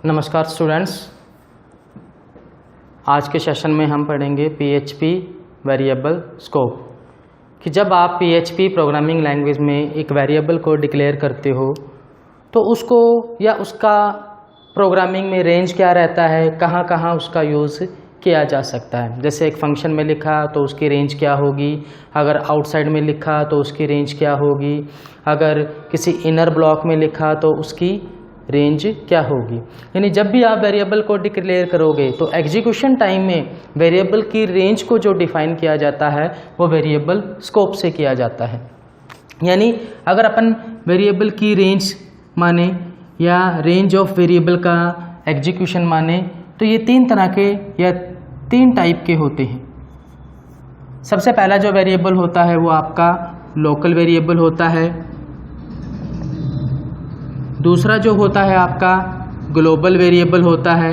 नमस्कार स्टूडेंट्स, आज के सेशन में हम पढ़ेंगे PHP वेरिएबल स्कोप कि जब आप PHP प्रोग्रामिंग लैंग्वेज में एक वेरिएबल को डिक्लेयर करते हो तो उसको या उसका प्रोग्रामिंग में रेंज क्या रहता है, कहाँ कहाँ उसका यूज़ किया जा सकता है। जैसे एक फंक्शन में लिखा तो उसकी रेंज क्या होगी, अगर आउटसाइड में लिखा तो उसकी रेंज क्या होगी, अगर किसी इनर ब्लॉक में लिखा तो उसकी रेंज क्या होगी। यानी जब भी आप वेरिएबल को डिक्लेयर करोगे तो एग्जीक्यूशन टाइम में वेरिएबल की रेंज को जो डिफाइन किया जाता है वो वेरिएबल स्कोप से किया जाता है। यानी अगर अपन वेरिएबल की रेंज माने या रेंज ऑफ वेरिएबल का एग्जीक्यूशन माने तो ये तीन तरह के या तीन टाइप के होते हैं। सबसे पहला जो वेरिएबल होता है वो आपका लोकल वेरिएबल होता है, दूसरा जो होता है आपका ग्लोबल वेरिएबल होता है,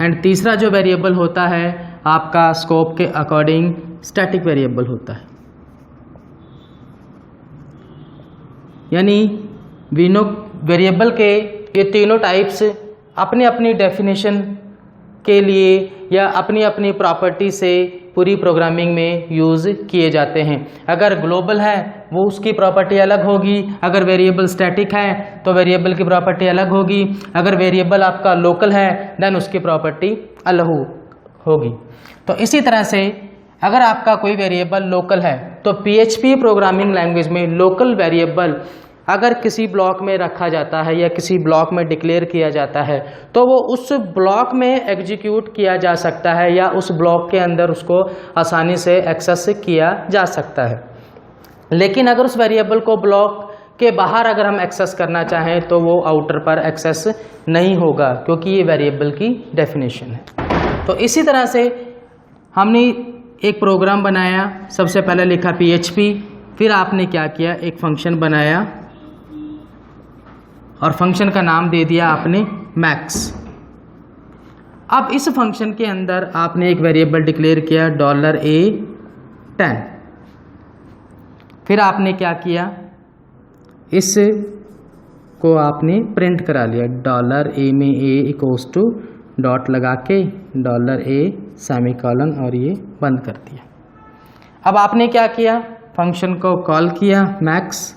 एंड तीसरा जो वेरिएबल होता है आपका स्कोप के अकॉर्डिंग स्टैटिक वेरिएबल होता है। यानी वेरिएबल के ये तीनों टाइप्स अपनी अपनी डेफिनेशन के लिए या अपनी अपनी प्रॉपर्टी से पूरी प्रोग्रामिंग में यूज़ किए जाते हैं। अगर ग्लोबल है वो उसकी प्रॉपर्टी अलग होगी, अगर वेरिएबल स्टैटिक है तो वेरिएबल की प्रॉपर्टी अलग होगी, अगर वेरिएबल आपका लोकल है देन उसकी प्रॉपर्टी अलग होगी। तो इसी तरह से अगर आपका कोई वेरिएबल लोकल है तो PHP प्रोग्रामिंग लैंग्वेज में लोकल वेरिएबल अगर किसी ब्लॉक में रखा जाता है या किसी ब्लॉक में डिक्लेयर किया जाता है तो वो उस ब्लॉक में एग्जीक्यूट किया जा सकता है या उस ब्लॉक के अंदर उसको आसानी से एक्सेस किया जा सकता है। लेकिन अगर उस वेरिएबल को ब्लॉक के बाहर अगर हम एक्सेस करना चाहें तो वो आउटर पर एक्सेस नहीं होगा, क्योंकि ये वेरिएबल की डेफिनेशन है। तो इसी तरह से हमने एक प्रोग्राम बनाया, सबसे पहले लिखा PHP, फिर आपने क्या किया, एक फंक्शन बनाया और फंक्शन का नाम दे दिया आपने मैक्स। अब इस फंक्शन के अंदर आपने एक वेरिएबल डिक्लेयर किया $A10। फिर आपने क्या किया, इस को आपने प्रिंट करा लिया $A में A इक्वल्स टू डॉट लगा के $A सेमीकोलन और ये बंद कर दिया। अब आपने क्या किया, फंक्शन को कॉल किया मैक्स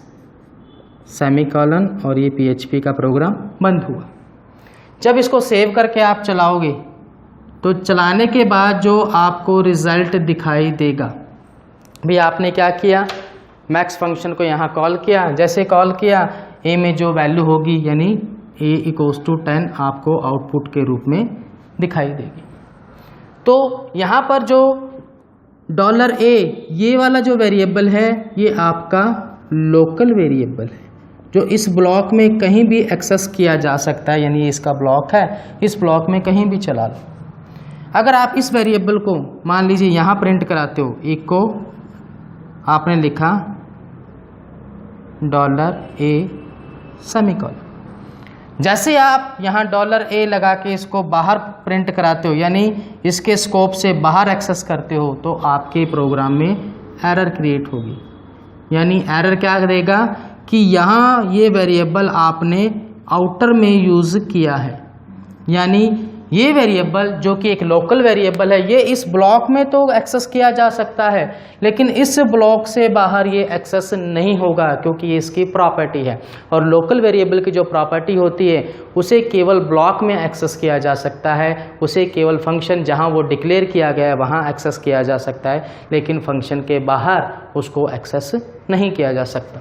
सेमीकोलन और ये PHP का प्रोग्राम बंद हुआ। जब इसको सेव करके आप चलाओगे तो चलाने के बाद जो आपको रिजल्ट दिखाई देगा, भी आपने क्या किया, मैक्स फंक्शन को यहाँ कॉल किया, जैसे कॉल किया A में जो वैल्यू होगी यानी A इक्वल्स टू 10 आपको आउटपुट के रूप में दिखाई देगी। तो यहाँ पर जो $A ये वाला जो वेरिएबल है ये आपका लोकल वेरिएबल है जो इस ब्लॉक में कहीं भी एक्सेस किया जा सकता है। यानी इसका ब्लॉक है, इस ब्लॉक में कहीं भी चला लो। अगर आप इस वेरिएबल को मान लीजिए यहाँ प्रिंट कराते हो, एक को आपने लिखा $A सेमीकोलन, जैसे आप यहाँ $A लगा के इसको बाहर प्रिंट कराते हो यानी इसके स्कोप से बाहर एक्सेस करते हो तो आपके प्रोग्राम में एरर क्रिएट होगी। यानी एरर क्या देगा कि यहाँ ये वेरिएबल आपने आउटर में यूज़ किया है। यानी ये वेरिएबल जो कि एक लोकल वेरिएबल है ये इस ब्लॉक में तो एक्सेस किया जा सकता है लेकिन इस ब्लॉक से बाहर ये एक्सेस नहीं होगा, क्योंकि ये इसकी प्रॉपर्टी है। और लोकल वेरिएबल की जो प्रॉपर्टी होती है उसे केवल ब्लॉक में एक्सेस किया जा सकता है, उसे केवल फंक्शन जहाँ वो डिक्लेयर किया गया है वहाँ एक्सेस किया जा सकता है, लेकिन फंक्शन के बाहर उसको एक्सेस नहीं किया जा सकता।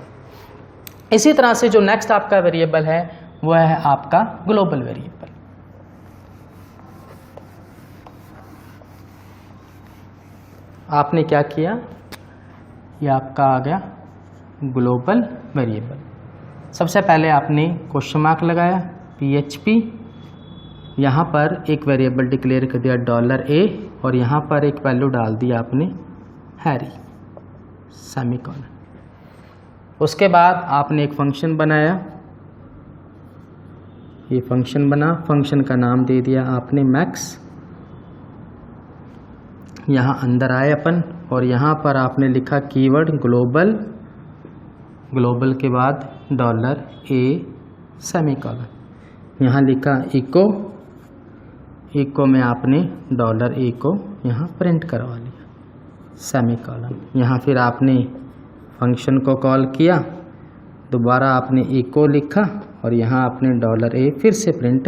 इसी तरह से जो नेक्स्ट आपका वेरिएबल है वो है आपका ग्लोबल वेरिएबल। आपने क्या किया, ये आपका आ गया ग्लोबल वेरिएबल। सबसे पहले आपने क्वेश्चन मार्क लगाया PHP, यहाँ पर एक वेरिएबल डिक्लेयर कर दिया $A और यहाँ पर एक वैल्यू डाल दी आपने हैरी सेमीकोलन। उसके बाद आपने एक फंक्शन बनाया, ये फंक्शन बना, फंक्शन का नाम दे दिया आपने मैक्स। यहाँ अंदर आए अपन और यहाँ पर आपने लिखा कीवर्ड ग्लोबल, ग्लोबल के बाद $A सेमीकोलन। यहाँ लिखा इको, इको में आपने डॉलर ए को यहाँ प्रिंट करवा लिया, सेमीकोलन। यहाँ फिर आपने फंक्शन को कॉल किया, दोबारा आपने इको लिखा और यहाँ आपने डॉलर ए फिर से प्रिंट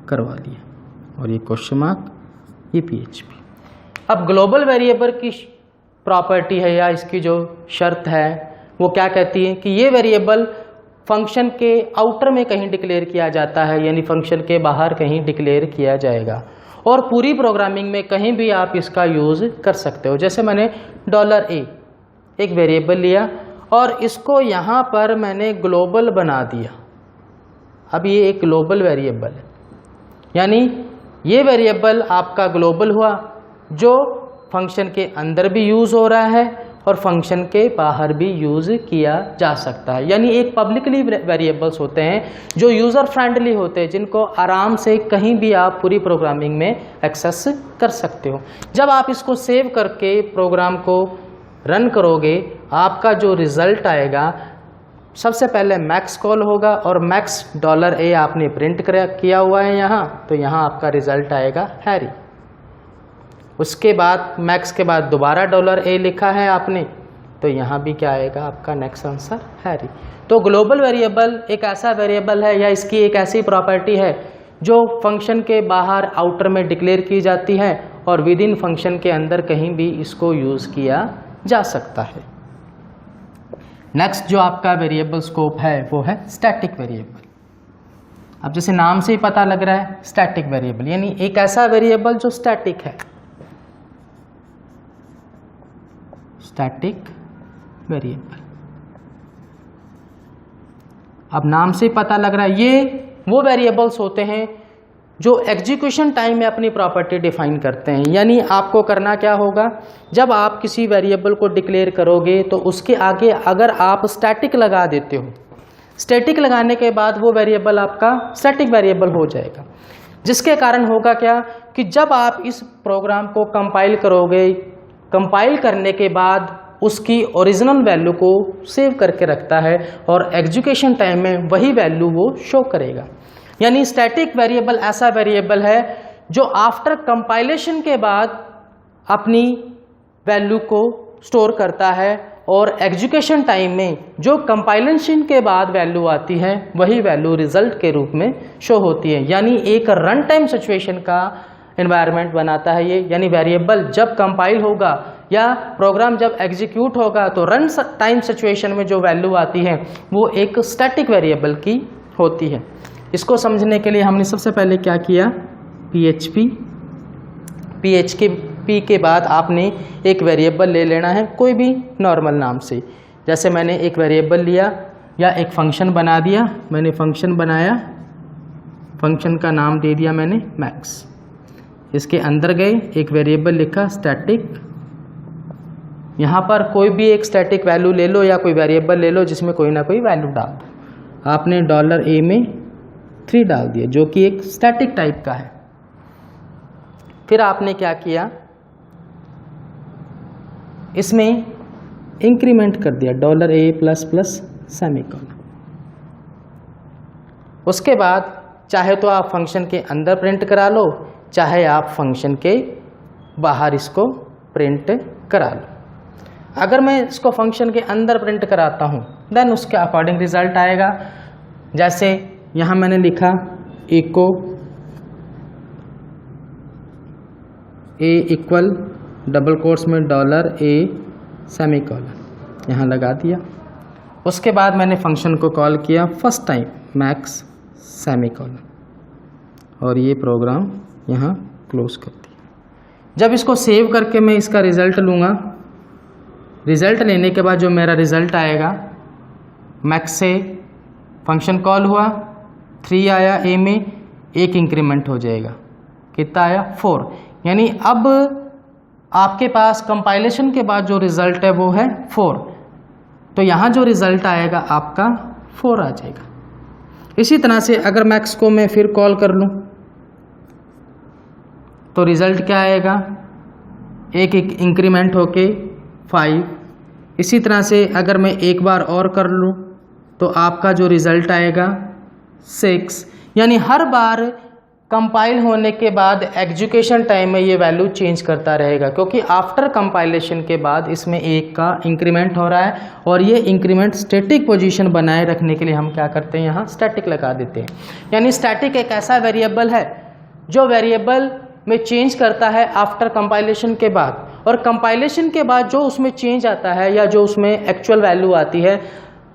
करवा लिया और ये क्वेश्चन मार्क, ये PHP। अब ग्लोबल वेरिएबल की प्रॉपर्टी है या इसकी जो शर्त है वो क्या कहती है कि ये वेरिएबल फंक्शन के आउटर में कहीं डिक्लेयर किया जाता है, यानी फंक्शन के बाहर कहीं डिक्लेयर किया जाएगा और पूरी प्रोग्रामिंग में कहीं भी आप इसका यूज़ कर सकते हो। जैसे मैंने डॉलर ए एक वेरिएबल लिया और इसको यहाँ पर मैंने ग्लोबल बना दिया। अब ये एक ग्लोबल वेरिएबल है, यानी ये वेरिएबल आपका ग्लोबल हुआ जो फंक्शन के अंदर भी यूज़ हो रहा है और फंक्शन के बाहर भी यूज़ किया जा सकता है। यानी एक पब्लिकली वेरिएबल्स होते हैं जो यूज़र फ्रेंडली होते हैं, जिनको आराम से कहीं भी आप पूरी प्रोग्रामिंग में एक्सेस कर सकते हो। जब आप इसको सेव करके प्रोग्राम को रन करोगे, आपका जो रिज़ल्ट आएगा सबसे पहले मैक्स कॉल होगा और मैक्स डॉलर ए आपने प्रिंट किया हुआ है यहाँ, तो यहाँ आपका रिज़ल्ट आएगा हैरी। उसके बाद मैक्स के बाद दोबारा डॉलर ए लिखा है आपने, तो यहाँ भी क्या आएगा आपका नेक्स्ट आंसर हैरी। तो ग्लोबल वेरिएबल एक ऐसा वेरिएबल है या इसकी एक ऐसी प्रॉपर्टी है जो फंक्शन के बाहर आउटर में डिक्लेयर की जाती है और विद इन फंक्शन के अंदर कहीं भी इसको यूज़ किया जा सकता है। नेक्स्ट जो आपका वेरिएबल स्कोप है वो है स्टैटिक वेरिएबल। अब जैसे नाम से ही पता लग रहा है स्टैटिक वेरिएबल, यानी एक ऐसा वेरिएबल जो स्टैटिक है, स्टैटिक वेरिएबल। अब नाम से पता लग रहा है ये वो वेरिएबल्स होते हैं जो एग्जीक्यूशन टाइम में अपनी प्रॉपर्टी डिफाइन करते हैं। यानी आपको करना क्या होगा, जब आप किसी वेरिएबल को डिक्लेयर करोगे तो उसके आगे अगर आप स्टैटिक लगा देते हो, स्टैटिक लगाने के बाद वो वेरिएबल आपका स्टैटिक वेरिएबल हो जाएगा, जिसके कारण होगा क्या कि जब आप इस प्रोग्राम को कंपाइल करोगे, कंपाइल करने के बाद उसकी ओरिजिनल वैल्यू को सेव करके रखता है और एग्जीक्यूशन टाइम में वही वैल्यू वो शो करेगा। यानी स्टैटिक वेरिएबल ऐसा वेरिएबल है जो आफ्टर कंपाइलेशन के बाद अपनी वैल्यू को स्टोर करता है और एग्जीक्यूशन टाइम में जो कंपाइलेशन के बाद वैल्यू आती है वही वैल्यू रिजल्ट के रूप में शो होती है। यानी एक रन टाइम सिचुएशन का एनवायरनमेंट बनाता है ये। यानी वेरिएबल जब कंपाइल होगा या प्रोग्राम जब एग्जीक्यूट होगा तो रन टाइम सिचुएशन में जो वैल्यू आती है वो एक स्टैटिक वेरिएबल की होती है। इसको समझने के लिए हमने सबसे पहले क्या किया, PHP के बाद आपने एक वेरिएबल ले लेना है कोई भी नॉर्मल नाम से। जैसे मैंने एक वेरिएबल लिया या एक फंक्शन बना दिया, मैंने फंक्शन बनाया, फंक्शन का नाम दे दिया मैंने मैक्स। इसके अंदर गए, एक वेरिएबल लिखा स्टैटिक, यहाँ पर कोई भी एक स्टैटिक वैल्यू ले लो या कोई वेरिएबल ले लो जिसमें कोई ना कोई वैल्यू डाल दो। आपने डॉलर ए में 3 डाल दिया जो कि एक स्टैटिक टाइप का है। फिर आपने क्या किया, इसमें इंक्रीमेंट कर दिया dollar A plus plus semicolon. उसके बाद चाहे तो आप फंक्शन के अंदर प्रिंट करा लो, चाहे आप फंक्शन के बाहर इसको प्रिंट करा लो। अगर मैं इसको फंक्शन के अंदर प्रिंट कराता हूँ देन उसके अकॉर्डिंग रिजल्ट आएगा। जैसे यहाँ मैंने लिखा इको ए इक्वल डबल कोट्स में डॉलर ए सेमीकोलन, यहाँ लगा दिया। उसके बाद मैंने फंक्शन को कॉल किया फर्स्ट टाइम मैक्स सेमीकोलन और ये प्रोग्राम यहाँ क्लोज कर दिया। जब इसको सेव करके मैं इसका रिज़ल्ट लूँगा, रिज़ल्ट लेने के बाद जो मेरा रिज़ल्ट आएगा, मैक्स से फंक्शन कॉल हुआ, 3 आया ए में, 1 इंक्रीमेंट हो जाएगा, कितना आया 4। यानी अब आपके पास कंपाइलेशन के बाद जो रिज़ल्ट है वो है 4, तो यहाँ जो रिज़ल्ट आएगा आपका 4 आ जाएगा। इसी तरह से अगर मैक्स को मैं फिर कॉल कर लूँ तो रिज़ल्ट क्या आएगा, 1 इंक्रीमेंट होके 5। इसी तरह से अगर मैं एक बार और कर लूँ तो आपका जो रिज़ल्ट आएगा 6, यानी हर बार कंपाइल होने के बाद एग्जीक्यूशन टाइम में ये वैल्यू चेंज करता रहेगा, क्योंकि आफ्टर कंपाइलेशन के बाद इसमें 1 का इंक्रीमेंट हो रहा है और ये इंक्रीमेंट स्टैटिक पोजीशन बनाए रखने के लिए हम क्या करते हैं, यहाँ स्टैटिक लगा देते हैं। यानी स्टैटिक एक ऐसा वेरिएबल है जो वेरिएबल में चेंज करता है आफ्टर कंपाइलेशन के बाद, और कंपाइलेशन के बाद जो उसमें चेंज आता है या जो उसमें एक्चुअल वैल्यू आती है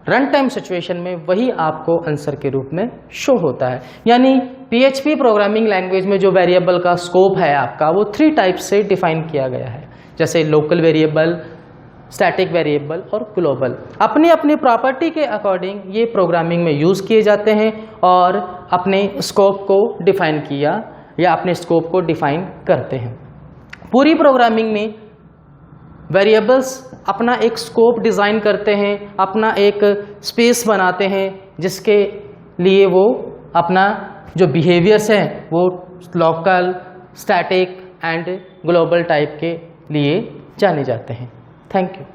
रन टाइम सिचुएशन में, वही आपको आंसर के रूप में शो होता है। यानी PHP प्रोग्रामिंग लैंग्वेज में जो वेरिएबल का स्कोप है आपका, वो 3 टाइप्स से डिफाइन किया गया है, जैसे लोकल वेरिएबल, स्टैटिक वेरिएबल और ग्लोबल। अपनी अपनी प्रॉपर्टी के अकॉर्डिंग ये प्रोग्रामिंग में यूज़ किए जाते हैं और अपने स्कोप को डिफाइन किया या अपने स्कोप को डिफाइन करते हैं। पूरी प्रोग्रामिंग में वेरिएबल्स अपना एक स्कोप डिज़ाइन करते हैं, अपना एक स्पेस बनाते हैं, जिसके लिए वो अपना जो बिहेवियर्स हैं वो local, static and global type के लिए जाने जाते हैं। Thank you.